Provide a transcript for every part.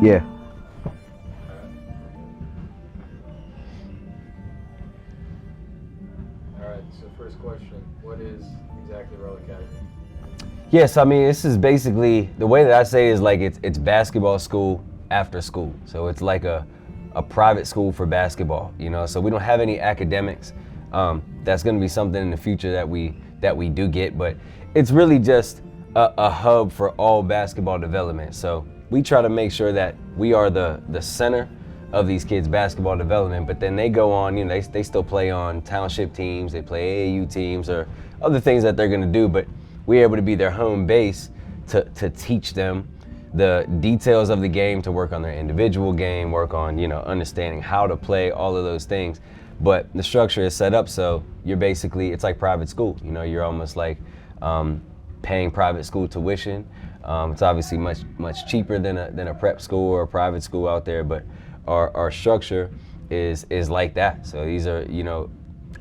Yeah. All right, so first question, what is exactly Rel Academy? Yes, I mean, this is basically, the way that I say it is like it's basketball school after school. So it's like a private school for basketball, you know? So we don't have any academics. That's gonna be something in the future that we do get, but it's really just a hub for all basketball development. So we try to make sure that we are the center of these kids' basketball development, but then they go on, you know, they still play on township teams, they play AAU teams or other things that they're gonna do, but we're able to be their home base to teach them the details of the game, to work on their individual game, work on, you know, understanding how to play, all of those things. But the structure is set up so you're basically, it's like private school. You know, you're almost like paying private school tuition. It's obviously much cheaper than a prep school or a private school out there, but our structure is like that. So these are, you know,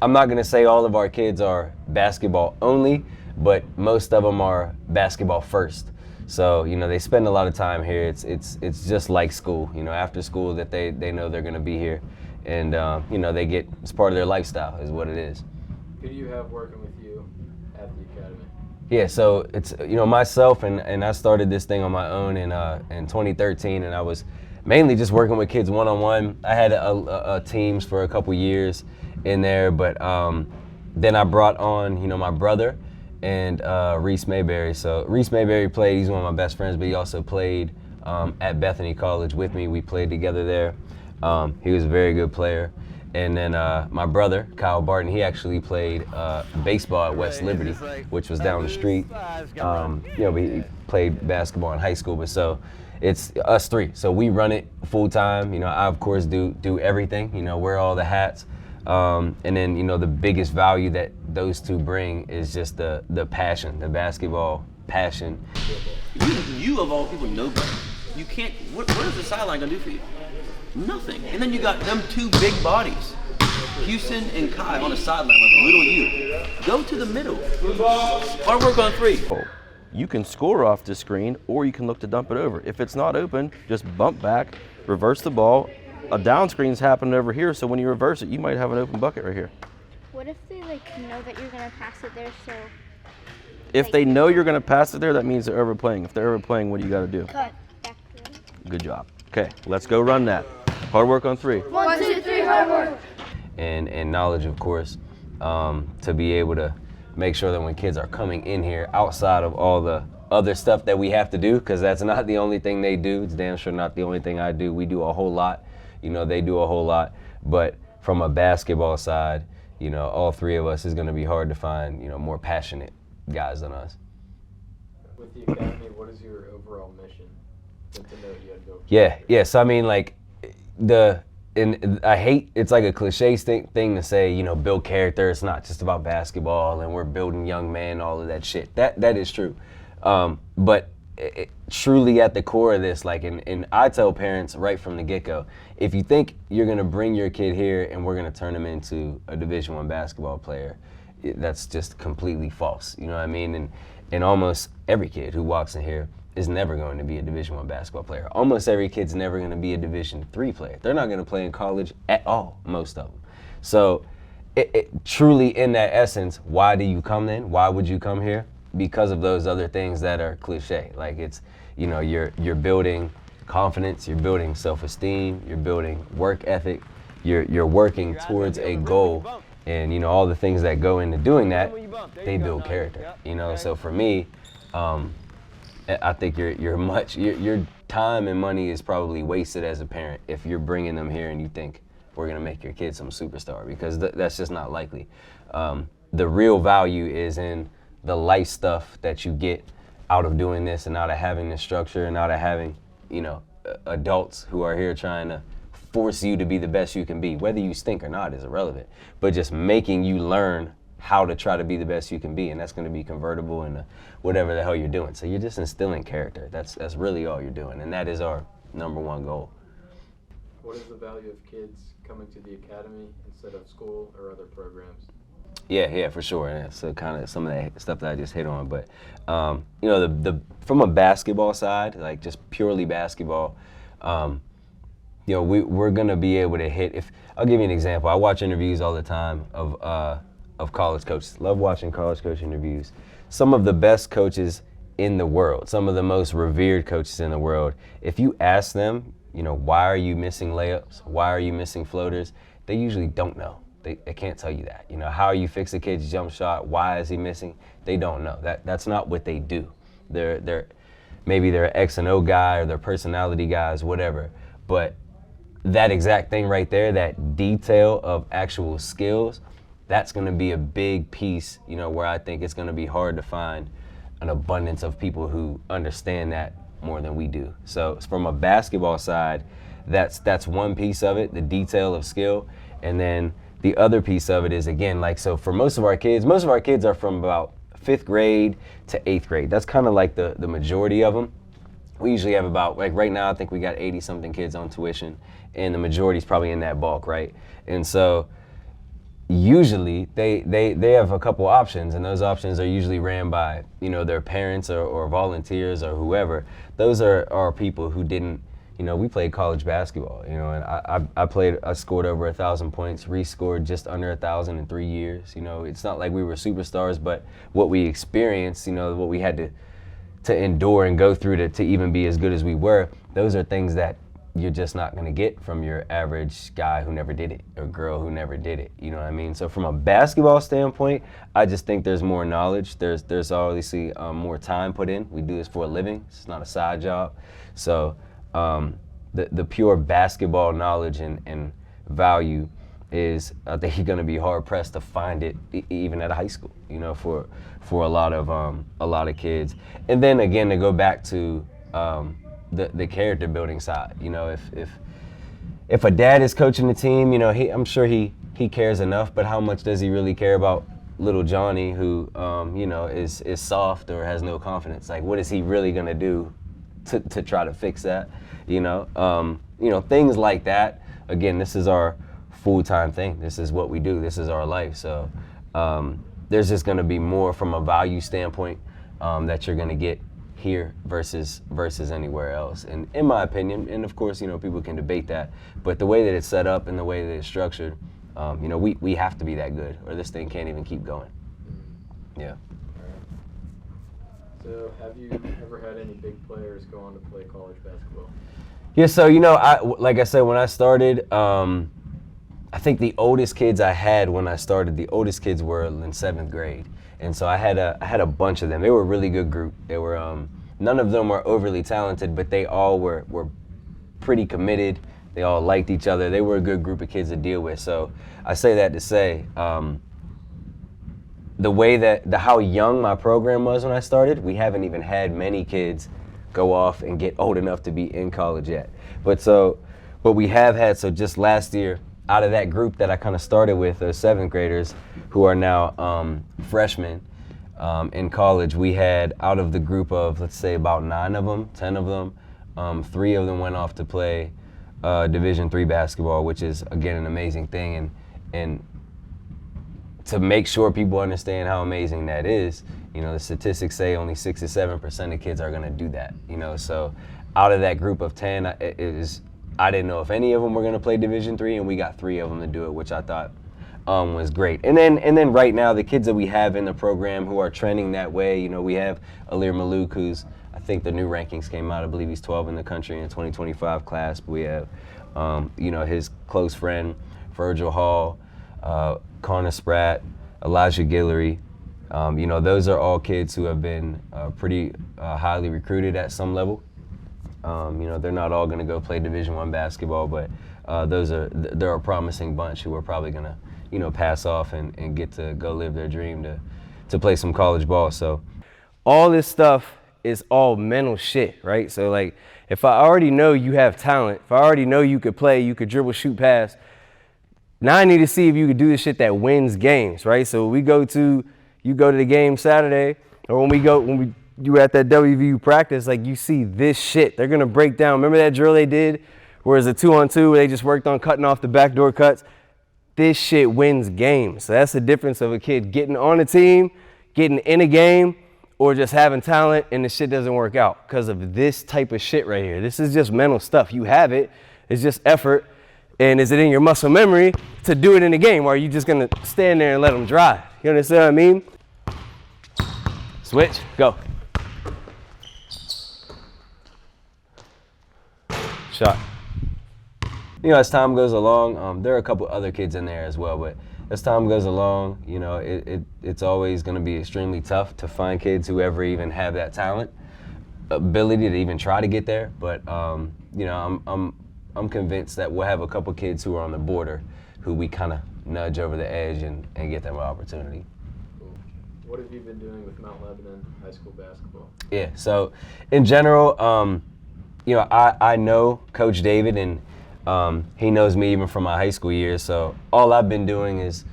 I'm not gonna say all of our kids are basketball only, but most of them are basketball first. So, you know, they spend a lot of time here. It's just like school, you know, after school that they know they're gonna be here. And, you know, they get, it's part of their lifestyle is what it is. Who do you have working with you at the academy? Yeah, so it's, you know, myself and I started this thing on my own in 2013, and I was mainly just working with kids one-on-one. I had a teams for a couple years in there, but then I brought on, you know, my brother and Reese Mayberry. So Reese Mayberry played, he's one of my best friends, but he also played at Bethany College with me. We played together there. He was a very good player. And then my brother, Kyle Barton, he actually played baseball at West Liberty, which was down the street. You know, he played basketball in high school, but so it's us three. So we run it full time. You know, I of course do everything, you know, wear all the hats. And then, you know, the biggest value that those two bring is just the passion, the basketball passion. You of all people know better. You can't, what is the sideline gonna do for you? Nothing. And then you got them two big bodies, Houston and Kai, on the sideline with little you. Go to the middle. Hard work on three. You can score off the screen, or you can look to dump it over. If it's not open, just bump back, reverse the ball. A down screen's happening over here, so when you reverse it, you might have an open bucket right here. What if they know that you're gonna pass it there, so? If they know you're gonna pass it there, that means they're overplaying. If they're overplaying, what do you gotta do? Cut. Back to it. Good job. Okay, let's go run that. Hard work on three. 1, 2, 3, hard work. And knowledge, of course, to be able to make sure that when kids are coming in here, outside of all the other stuff that we have to do, because that's not the only thing they do, it's damn sure not the only thing I do. We do a whole lot, you know, they do a whole lot, but from a basketball side, you know, all three of us is going to be hard to find, you know, more passionate guys than us. With the academy, what is your overall mission? To know you had to go. Yeah. So I mean, like, and I hate, it's like a cliche thing to say, you know, build character. It's not just about basketball and we're building young men, all of that shit. That is true. But truly at the core of this, like, and I tell parents right from the get-go, if you think you're gonna bring your kid here and we're gonna turn him into a Division I basketball player, that's just completely false. You know what I mean? And almost every kid who walks in here is never going to be a Division I basketball player. Almost every kid's never going to be a Division III player. They're not going to play in college at all, most of them. So truly in that essence, why do you come then? Why would you come here? Because of those other things that are cliche. Like, it's, you know, you're building confidence, you're building self-esteem, you're building work ethic, you're working towards a goal. And, you know, all the things that go into doing that, they build character, you know? So for me, I think your time and money is probably wasted as a parent if you're bringing them here and you think we're gonna make your kid some superstar, because that's just not likely. The real value is in the life stuff that you get out of doing this and out of having the structure and out of having, you know, adults who are here trying to force you to be the best you can be. Whether you stink or not is irrelevant, but just making you learn how to try to be the best you can be, and that's going to be convertible into whatever the hell you're doing. So you're just instilling character. That's really all you're doing, and that is our number one goal. What is the value of kids coming to the academy instead of school or other programs? Yeah, for sure. And so kind of some of that stuff that I just hit on, but you know, the from a basketball side, like just purely basketball, you know, we're gonna be able to hit. If I'll give you an example, I watch interviews all the time of college coaches. Love watching college coach interviews. Some of the best coaches in the world, some of the most revered coaches in the world, if you ask them, you know, why are you missing layups? Why are you missing floaters? They usually don't know. They can't tell you that. You know, how you fix a kid's jump shot? Why is he missing? They don't know. That's not what they do. Maybe they're an X and O guy or they're personality guys, whatever. But that exact thing right there, that detail of actual skills, that's going to be a big piece, you know, where I think it's going to be hard to find an abundance of people who understand that more than we do. So from a basketball side, that's one piece of it, the detail of skill. And then the other piece of it is, again, like, so for most of our kids are from about 5th grade to 8th grade. That's kind of like the majority of them. We usually have about, like right now, I think we got 80 something kids on tuition, and the majority is probably in that bulk, right? And so usually they have a couple options, and those options are usually ran by, you know, their parents or volunteers or whoever. Those are people who didn't, you know, we played college basketball, you know, and I scored over 1,000 points, rescored just under 1,000 in 3 years. You know, it's not like we were superstars, but what we experienced, you know, what we had to endure and go through to even be as good as we were, those are things that you're just not going to get from your average guy who never did it or girl who never did it. You know what I mean? So from a basketball standpoint, I just think there's more knowledge. There's obviously more time put in. We do this for a living. It's not a side job. So the pure basketball knowledge and value is, I think you're going to be hard pressed to find it even at a high school, you know, for a lot of kids. And then again, to go back to the character building side, you know, if a dad is coaching the team, you know, I'm sure he cares enough, but how much does he really care about little Johnny who, you know, is soft or has no confidence? Like, what is he really going to do to try to fix that? You know, things like that. Again, this is our full-time thing. This is what we do. This is our life. So there's just going to be more from a value standpoint that you're going to get here versus anywhere else. And in my opinion, and of course, you know, people can debate that, but the way that it's set up and the way that it's structured, you know, we have to be that good or this thing can't even keep going. Yeah. So have you ever had any big players go on to play college basketball? Yeah, so, you know, like I said, when I started, I think the oldest kids I had when I started, the oldest kids were in 7th grade. And so I had a bunch of them. They were a really good group. They were, none of them were overly talented, but they all were pretty committed. They all liked each other. They were a good group of kids to deal with. So I say that to say, the way how young my program was when I started, we haven't even had many kids go off and get old enough to be in college yet. But we have had, so just last year, out of that group that I kind of started with, those 7th graders who are now freshmen in college, we had, out of the group of, let's say, about 9 of them, 10 of them, 3 of them went off to play Division III basketball, which is, again, an amazing thing. And to make sure people understand how amazing that is, you know, the statistics say only 6 to 7% of kids are going to do that, you know. So out of that group of 10, I didn't know if any of them were going to play Division III, and we got 3 of them to do it, which I thought was great. And then right now, the kids that we have in the program who are trending that way, you know, we have Alir Malouk, who's, I think the new rankings came out, I believe he's 12 in the country in the 2025 class. But we have, you know, his close friend, Virgil Hall, Connor Spratt, Elijah Guillory. You know, those are all kids who have been pretty highly recruited at some level. You know, they're not all going to go play Division I basketball, but they're a promising bunch who are probably going to, you know, pass off and get to go live their dream to play some college ball. So all this stuff is all mental shit, right? So like, if I already know you have talent, if I already know you could play, you could dribble, shoot, pass, now I need to see if you could do the shit that wins games, right? So you go to the game Saturday, or when you were at that WVU practice, like you see this shit. They're gonna break down. Remember that drill they did, where it's a 2-on-2, where they just worked on cutting off the backdoor cuts? This shit wins games. So that's the difference of a kid getting on a team, getting in a game, or just having talent and the shit doesn't work out because of this type of shit right here. This is just mental stuff. You have it. It's just effort. And is it in your muscle memory to do it in a game, or are you just gonna stand there and let them drive? You understand what I mean? Switch, go. Shot. You know, as time goes along, there are a couple other kids in there as well, but as time goes along, you know, it's always going to be extremely tough to find kids who ever even have that talent, ability to even try to get there. But you know, I'm convinced that we'll have a couple kids who are on the border, who we kind of nudge over the edge and get them an opportunity. Cool. What have you been doing with Mount Lebanon high school basketball? Yeah. So in general, you know, I know Coach David, and he knows me even from my high school years. So all I've been doing is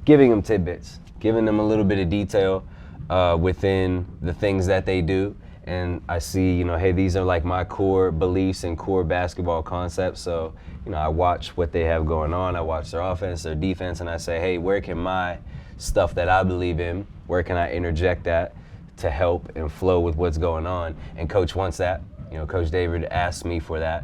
giving them tidbits, giving them a little bit of detail within the things that they do. And I see, you know, hey, these are like my core beliefs and core basketball concepts. So, you know, I watch what they have going on. I watch their offense, their defense, and I say, hey, where can my stuff that I believe in, where can I interject that to help and flow with what's going on? And Coach wants that. You know, Coach David asked me for that.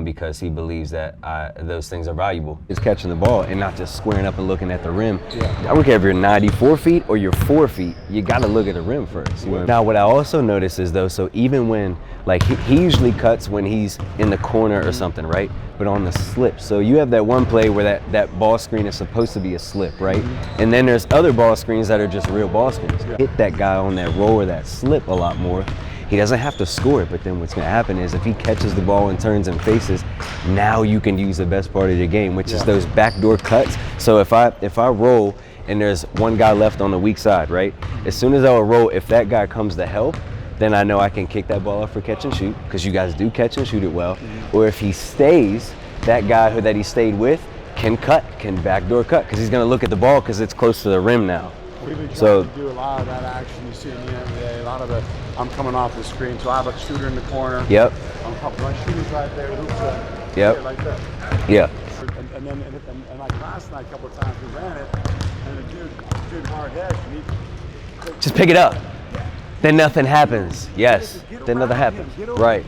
Because he believes that those things are valuable. Just catching the ball and not just squaring up and looking at the rim. Yeah. I don't care if you're 94 feet or you're 4 feet, you gotta look at the rim first. Now what I also notice is though, so even when, like he usually cuts when he's in the corner or something, right? But on the slip. So you have that one play where that ball screen is supposed to be a slip, right? And then there's other ball screens that are just real ball screens. Hit that guy on that roll or that slip a lot more. He doesn't have to score it, but then what's gonna happen is if he catches the ball and turns and faces, now you can use the best part of your game, which is those backdoor cuts. So if I roll and there's one guy left on the weak side, right? As soon as I will roll, if that guy comes to help, then I know I can kick that ball up for catch and shoot, because you guys do catch and shoot it well. Or if he stays, that guy that he stayed with can backdoor cut, because he's gonna look at the ball because it's close to the rim now. We've been trying to do a lot of that action. You see in the NBA, a lot of the, I'm coming off the screen, so I have a shooter in the corner. Yep. My shooter's right there, hoops yep. Like that. Yeah. And then like last night, a couple of times we ran it, and the dude hard head, and he just pick it up. Then nothing happens. Yes. Then nothing happens. Right.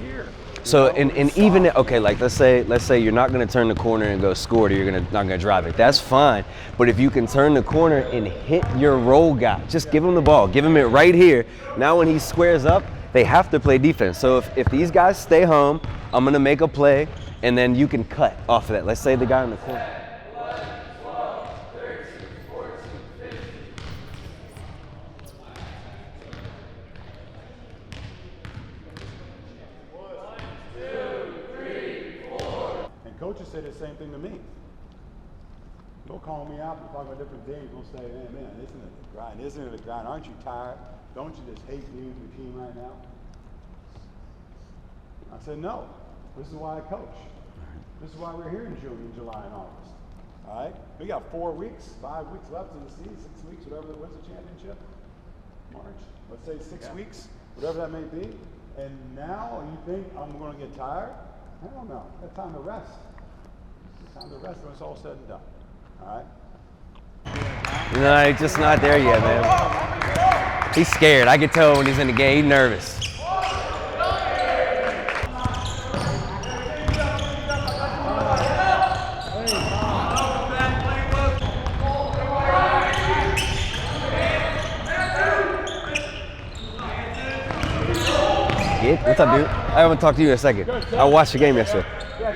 So and even okay, like let's say you're not gonna turn the corner and go score, or you're not gonna drive it. That's fine. But if you can turn the corner and hit your roll guy, just give him the ball, give him it right here. Now when he squares up, they have to play defense. So if these guys stay home, I'm gonna make a play, and then you can cut off of that. Let's say the guy in the corner. Coaches say the same thing to me. They'll call me out and talk about different things. They'll say, hey, man, isn't it a grind? Isn't it a grind? Aren't you tired? Don't you just hate being with your team right now? I said, no. This is why I coach. This is why we're here in June, July, and August. All right? We got 4 weeks, 5 weeks left in the season, 6 weeks, whatever. When's the championship? March. Let's say 6 weeks, whatever that may be. And now you think I'm going to get tired? Hell no. Got time to rest. Time to rest when it's all said and done. All right? No, he's just not there yet, man. He's scared. I can tell when he's in the game. He's nervous. What's up, dude? I haven't talked to you in a second. I watched the game yesterday.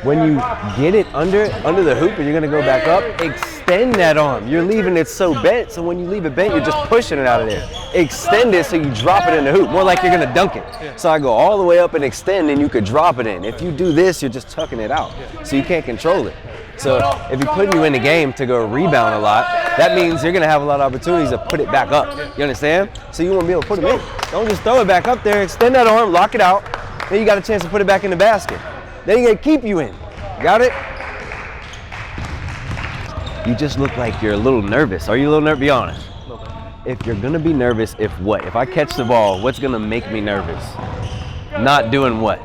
When you get it under the hoop and you're gonna go back up, extend that arm. You're leaving it so bent, so when you leave it bent, you're just pushing it out of there. Extend it so you drop it in the hoop, more like you're gonna dunk it. So I go all the way up and extend, and you could drop it in. If you do this, you're just tucking it out, so you can't control it. So if you're putting you in the game to go rebound a lot, that means you're gonna have a lot of opportunities to put it back up. You understand? So you want to be able to put them in. Don't just throw it back up there. Extend that arm, lock it out. Then you got a chance to put it back in the basket. Then you gotta keep you in. Got it? You just look like you're a little nervous. Are you a little nervous? Be honest. If you're gonna be nervous, if what? If I catch the ball, what's gonna make me nervous? Not doing what?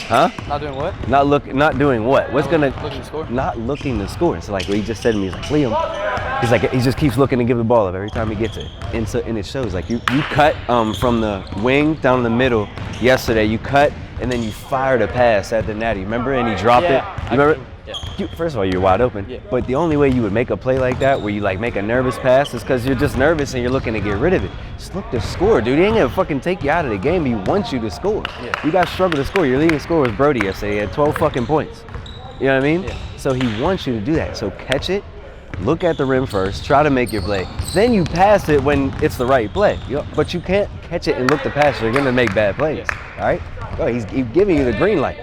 Huh? Not doing what? Not doing what? What's gonna? Looking to score? Not looking to score. It's like what he just said to me. He's like, Liam. He's like, he just keeps looking to give the ball up every time he gets it. And so, and it shows. Like you cut from the wing down the middle yesterday. You cut and then you fired a pass at the natty. Remember? And he dropped it. You remember? Yeah. First of all, you're wide open. Yeah. But the only way you would make a play like that, where you like make a nervous pass, is because you're just nervous and you're looking to get rid of it. Just look to score, dude. He ain't gonna fucking take you out of the game. He wants you to score. Yeah. You guys struggle to score. Your leading scorer was Brody yesterday. He had 12 fucking points. You know what I mean? Yeah. So he wants you to do that. So catch it, look at the rim first, try to make your play. Then you pass it when it's the right play. But you can't catch it and look to pass. You're gonna make bad plays. Yeah. All right? Oh, he's giving you the green light.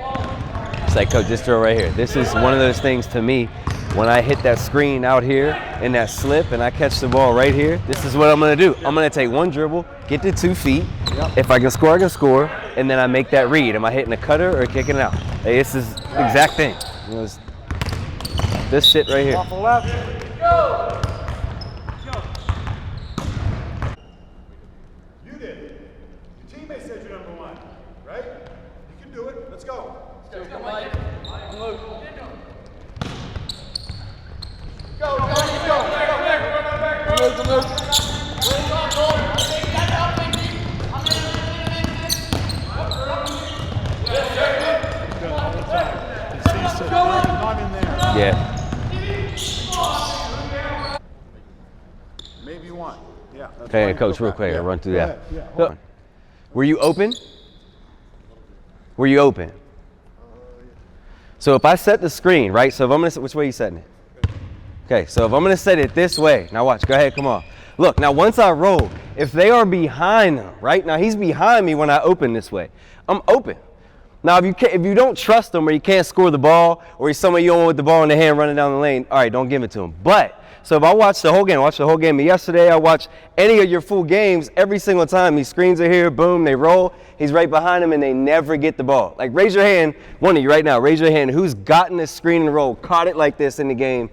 It's like, coach, just throw right here. This is one of those things to me, when I hit that screen out here in that slip and I catch the ball right here, this is what I'm gonna do. I'm gonna take one dribble, get to 2 feet. Yep. If I can score, I can score, and then I make that read. Am I hitting a cutter or kicking it out? Hey, this is the exact thing. You know, this shit right here. Off the left. Go! You did. Your teammate said you're number one, right? You can do it. Let's go. Let's go, Mike. Go, Yeah. Maybe one. Yeah. Okay, coach, real quick, I'll run through that. Yeah, were you open? Were you open? So if I set the screen, right? So if I'm gonna, which way are you setting it? Okay, so if I'm gonna set it this way, now watch, go ahead, come on. Look, now once I roll, if they are behind them, right? Now he's behind me when I open this way. I'm open. Now if you don't trust him or you can't score the ball or he's somewhere you don't want the ball in the hand running down the lane, all right, don't give it to him. But, so if I watch the whole game, of yesterday, I watch any of your full games, every single time these screens are here, boom, they roll, he's right behind him and they never get the ball. Like raise your hand, one of you right now, raise your hand, who's gotten this screen and roll, caught it like this in the game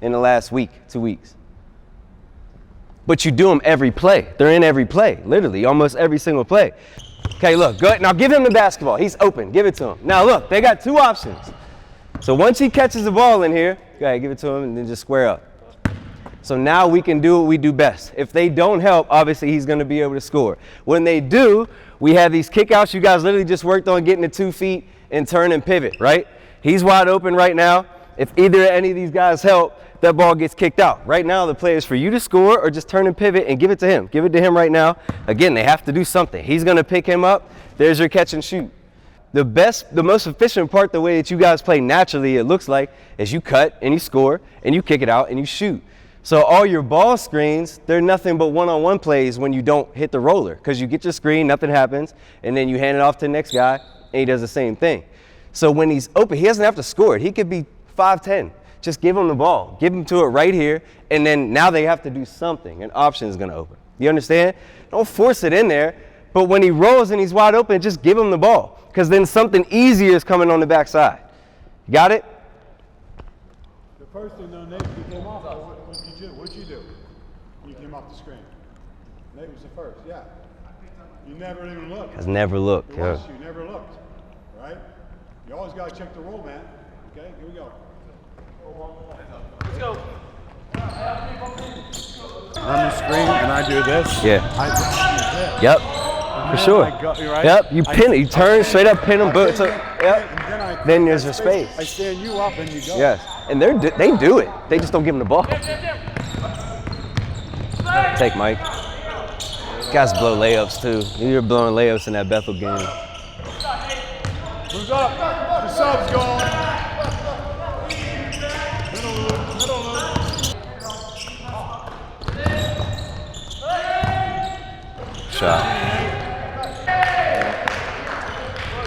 in the last week, 2 weeks? But you do them every play. They're in every play, literally, almost every single play. Okay, look, go ahead. Now give him the basketball. He's open, give it to him. Now look, they got 2 options. So once he catches the ball in here, go ahead, give it to him and then just square up. So now we can do what we do best. If they don't help, obviously he's gonna be able to score. When they do, we have these kickouts. You guys literally just worked on getting to 2 feet and turn and pivot, right? He's wide open right now. If either any of these guys help, that ball gets kicked out. Right now, the play is for you to score or just turn and pivot and give it to him. Give it to him right now. Again, they have to do something. He's gonna pick him up. There's your catch and shoot. The most efficient part, the way that you guys play naturally, it looks like, is you cut and you score and you kick it out and you shoot. So all your ball screens, they're nothing but one-on-one plays when you don't hit the roller, because you get your screen, nothing happens, and then you hand it off to the next guy and he does the same thing. So when he's open, he doesn't have to score it. He could be 5'10". Just give him the ball. Give him to it right here, and then now they have to do something. An option is going to open. You understand? Don't force it in there, but when he rolls and he's wide open, just give him the ball, because then something easier is coming on the backside. You got it? The first thing, though, Nate, you came off. What did you do? What did you do when you came off the screen? Nate was the first, yeah. You never even looked. Has never looked. You never looked, right? You always got to check the roll, man. Okay, here we go. Let's go. On the screen, and I do this. Yeah. Yep. For sure. Right? Yep. You pin it. You turn straight up, pin them. Boom. So, yep. Then there's your space. I stand you up, and you go. Yes. And they do it. They just don't give them the ball. Take Mike. Guys blow layups too. You're blowing layups in that Bethel game. Who's up? The sub's going. Shot.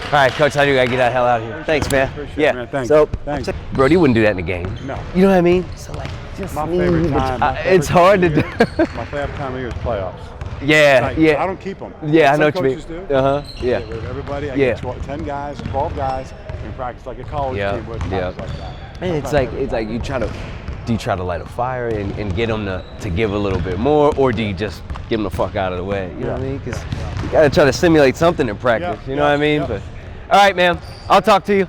All right, coach, I do gotta get that hell out of here. Thanks, man. Appreciate it, man. Thanks. So, Thanks. Brody wouldn't do that in the game. No. You know what I mean? So like, just My need favorite the time. my favorite It's hard to time do. of year- My favorite time of year is playoffs. Yeah, Like, yeah. I don't keep them. Yeah, I know Some what you mean. coaches do. Yeah. With everybody, I Yeah. get 10 guys, 12 guys in practice like a college Yeah, team would. yeah. Practice like that. And That's it's my like favorite time. do you try to light a fire and get them to give a little bit more, or do you just get them the fuck out of the way? You know what I mean? Because you gotta try to simulate something in practice. Yeah, You know what I mean? yeah. But all right, man. I'll talk to you.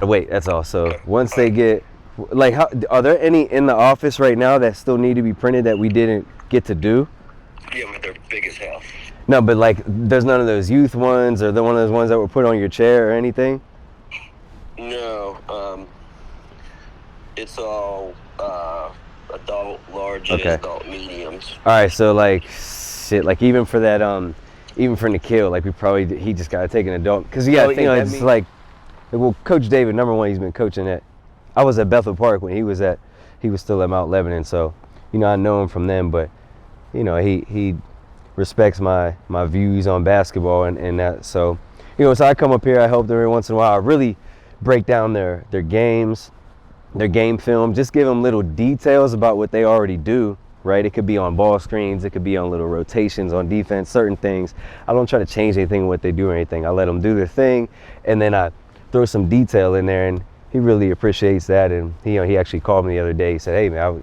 Wait, that's all. So once they get, like, are there any in the office right now that still need to be printed that we didn't get to do? Yeah, but they're big as hell. No, but like, there's none of those youth ones or one of those ones that were put on your chair or anything? No, it's all adult larges, Okay. adult mediums. All right, so like, shit, like even for that, even for Nikhil, like he just got to take an adult, because it's like, well, Coach David, number one, he's been coaching at, I was at Bethel Park when he was still at Mount Lebanon, so, I know him from them, but, he respects my views on basketball and that, so, so I come up here, I help them every once in a while, I really break down their games, their game film, just give them little details about what they already do, right? It could be on ball screens, it could be on little rotations on defense, certain things. I don't try to change anything in what they do or anything. I let them do their thing, and then I throw some detail in there, and he really appreciates that. And he actually called me the other day. He said, "Hey man,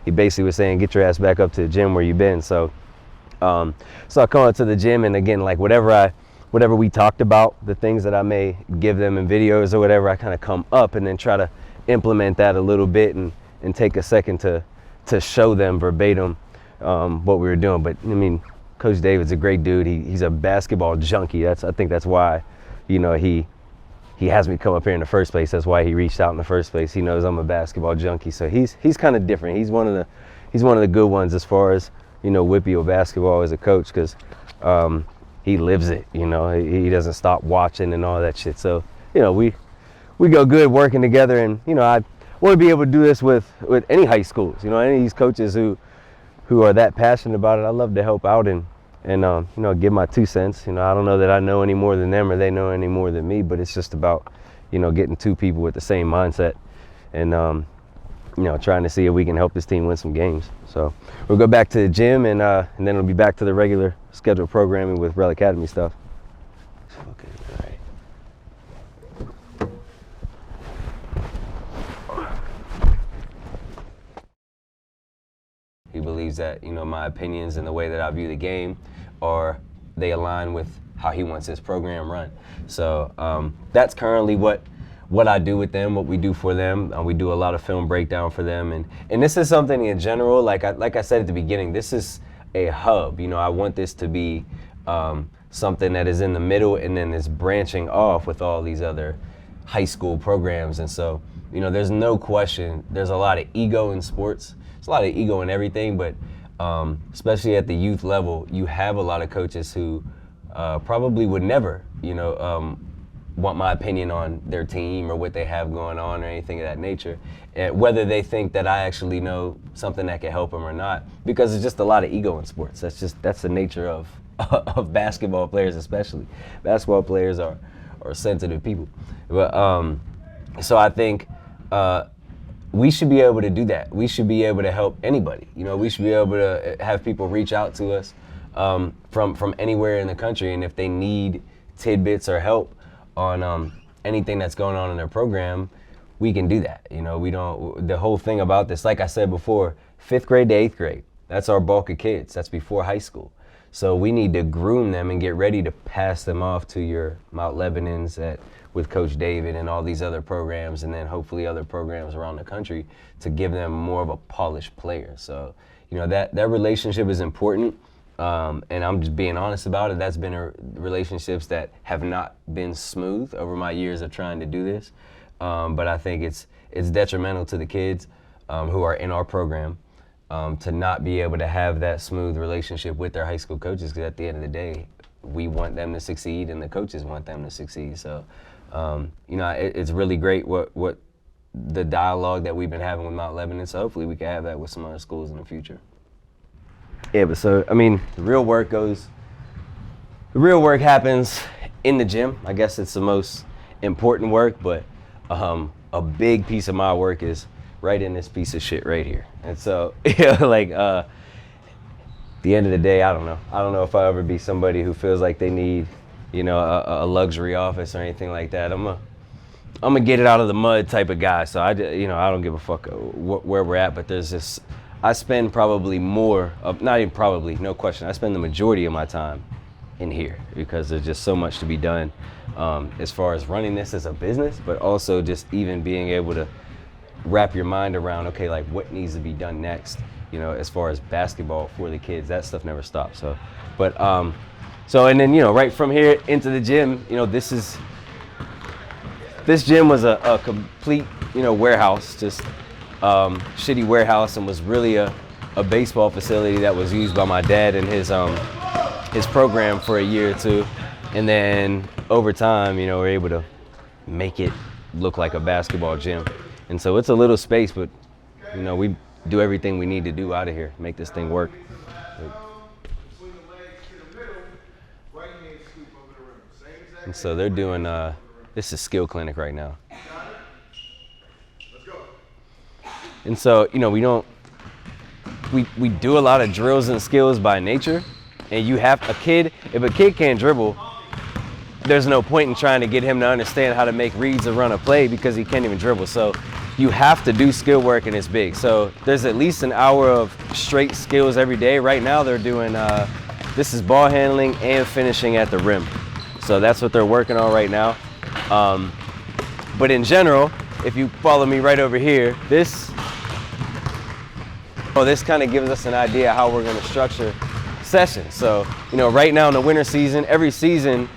he basically was saying, get your ass back up to the gym where you've been." So I come up to the gym, and again, like whatever we talked about, the things that I may give them in videos or whatever, I kind of come up and then try to implement that a little bit and take a second to show them verbatim what we were doing. But I mean, Coach David's a great dude. He's a basketball junkie. I think that's why, he has me come up here in the first place. That's why he reached out in the first place. He knows I'm a basketball junkie. So he's kind of different. He's one of the good ones as far as, Whippy basketball as a coach, because he lives it. He doesn't stop watching and all that shit. So we go good working together, and I want to be able to do this with any high schools. Any of these coaches who are that passionate about it. I love to help out and give my 2 cents. I don't know that I know any more than them or they know any more than me, but it's just about getting two people with the same mindset and trying to see if we can help this team win some games. So we'll go back to the gym, and then it'll be back to the regular scheduled programming with Rel Academy stuff. Okay, all right. He believes that, my opinions and the way that I view the game they align with how he wants his program run. So that's currently what I do with them, what we do for them. We do a lot of film breakdown for them. And this is something in general, like I said at the beginning, this is a hub. I want this to be something that is in the middle and then is branching off with all these other high school programs. And so, there's no question, there's a lot of ego in sports. There's a lot of ego in everything, but especially at the youth level, you have a lot of coaches who probably would never, want my opinion on their team or what they have going on or anything of that nature, and whether they think that I actually know something that can help them or not, because there's just a lot of ego in sports. That's the nature of basketball players, especially. Basketball players are sensitive people. But so I think we should be able to do that. We should be able to help anybody. We should be able to have people reach out to us from anywhere in the country, and if they need tidbits or help on anything that's going on in their program, we can do that. We don't. The whole thing about this, like I said before, 5th grade to 8th grade, that's our bulk of kids. That's before high school. So we need to groom them and get ready to pass them off to your Mount Lebanons with Coach David and all these other programs, and then hopefully other programs around the country, to give them more of a polished player. So, that relationship is important, and I'm just being honest about it. That's been relationships that have not been smooth over my years of trying to do this, but I think it's detrimental to the kids who are in our program to not be able to have that smooth relationship with their high school coaches, because at the end of the day, we want them to succeed and the coaches want them to succeed. So, it's really great what the dialogue that we've been having with Mount Lebanon. So hopefully we can have that with some other schools in the future. Yeah, but so, the real work happens in the gym. I guess it's the most important work, but a big piece of my work is right in this piece of shit right here. And so, like, at the end of the day, I don't know if I'll ever be somebody who feels like they need, a luxury office or anything like that. I'm a get it out of the mud type of guy. So I don't give a fuck where we're at, but there's this, I spend probably more of, not even probably, no question, I spend the majority of my time in here because there's just so much to be done as far as running this as a business, but also just even being able to wrap your mind around, okay, like what needs to be done next, as far as basketball for the kids. That stuff never stops. So, but and then right from here into the gym, this gym was a complete warehouse, just shitty warehouse, and was really a baseball facility that was used by my dad and his program for a year or two, and then over time, we're able to make it look like a basketball gym. And so it's a little space, but we do everything we need to do out of here, make this thing work. And so they're doing this is skill clinic right now. And so we do a lot of drills and skills by nature, and if a kid can't dribble, there's no point in trying to get him to understand how to make reads or run a play because he can't even dribble. So you have to do skill work, and it's big. So there's at least an hour of straight skills every day. Right now they're doing, this is ball handling and finishing at the rim. So that's what they're working on right now. But in general, if you follow me right over here, this kind of gives us an idea how we're gonna structure sessions. So, right now in the winter season, every season,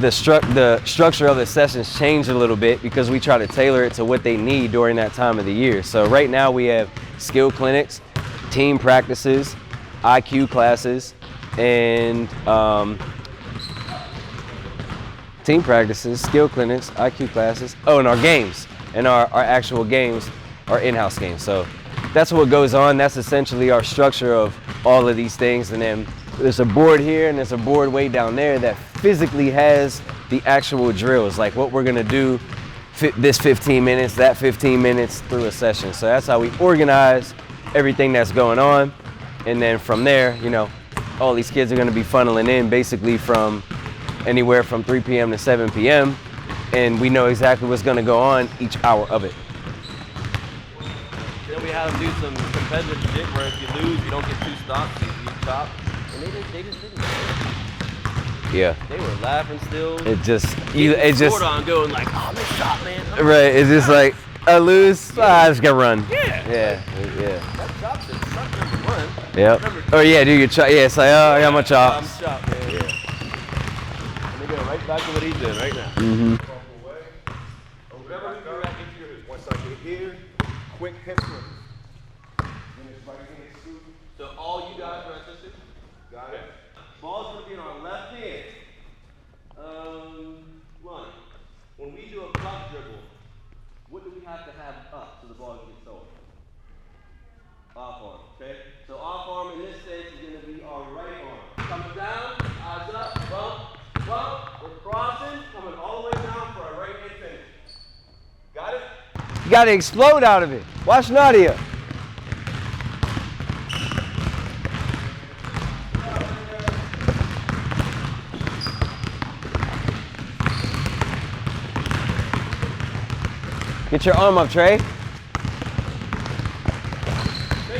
the structure of the sessions change a little bit because we try to tailor it to what they need during that time of the year. So right now we have skill clinics, team practices, IQ classes, and team practices, skill clinics, IQ classes. Oh, and our games, and our actual games, our in-house games. So that's what goes on. That's essentially our structure of all of these things. And then there's a board here and there's a board way down there that physically has the actual drills, like what we're gonna do this 15 minutes, that 15 minutes through a session. So that's how we organize everything that's going on. And then from there, all these kids are gonna be funneling in basically from anywhere from 3 p.m. to 7 p.m. And we know exactly what's gonna go on each hour of it. Then we have them do some competitive shit where if you lose, you don't get 2 stops, you chop. And they just didn't. Yeah. They were laughing still. It just on going like, oh, nice shot, man. right. It's just like I lose, I just gotta run. Yeah. That chop's number 1. Yep. Oh yeah, do your chop. Yeah, it's like, oh, I got my chops. I'm chopped, man. Yeah. And they go right back to what he's doing right now. Mm-hmm. Once I get here, quick hip swing. So all you guys are assisted? Got it. Ball's gonna be in our left hand. Run. When we do a block dribble, what do we have to have up so the ball can get stolen? Off arm, okay? So off arm in this sense is gonna be our right arm. Coming down, eyes up, bump. We're crossing, coming all the way down for our right hand finish. Got it? You gotta explode out of it. Watch Nadia. Get your arm up, Trey. Make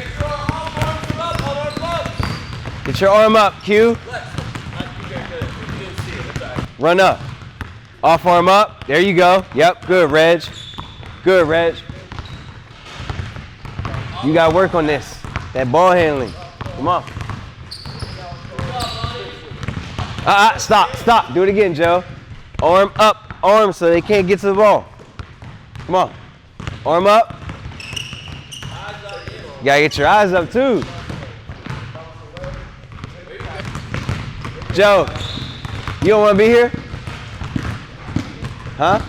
sure our arms are up on our bump. Get your arm up, Q. Run up. Off arm up. There you go. Yep, good, Reg. Good, Reg. You gotta work on this. That ball handling. Come on. Stop. Do it again, Joe. Arm up, arm so they can't get to the ball. Come on. Arm up. You gotta get your eyes up too. Joe, you don't wanna be here? Huh?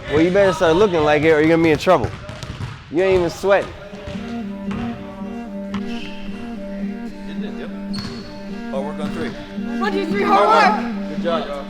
Well, you better start looking like it or you're gonna be in trouble. You ain't even sweating. Hard work on 3. 1, 2, 3, hard work. Good job, y'all.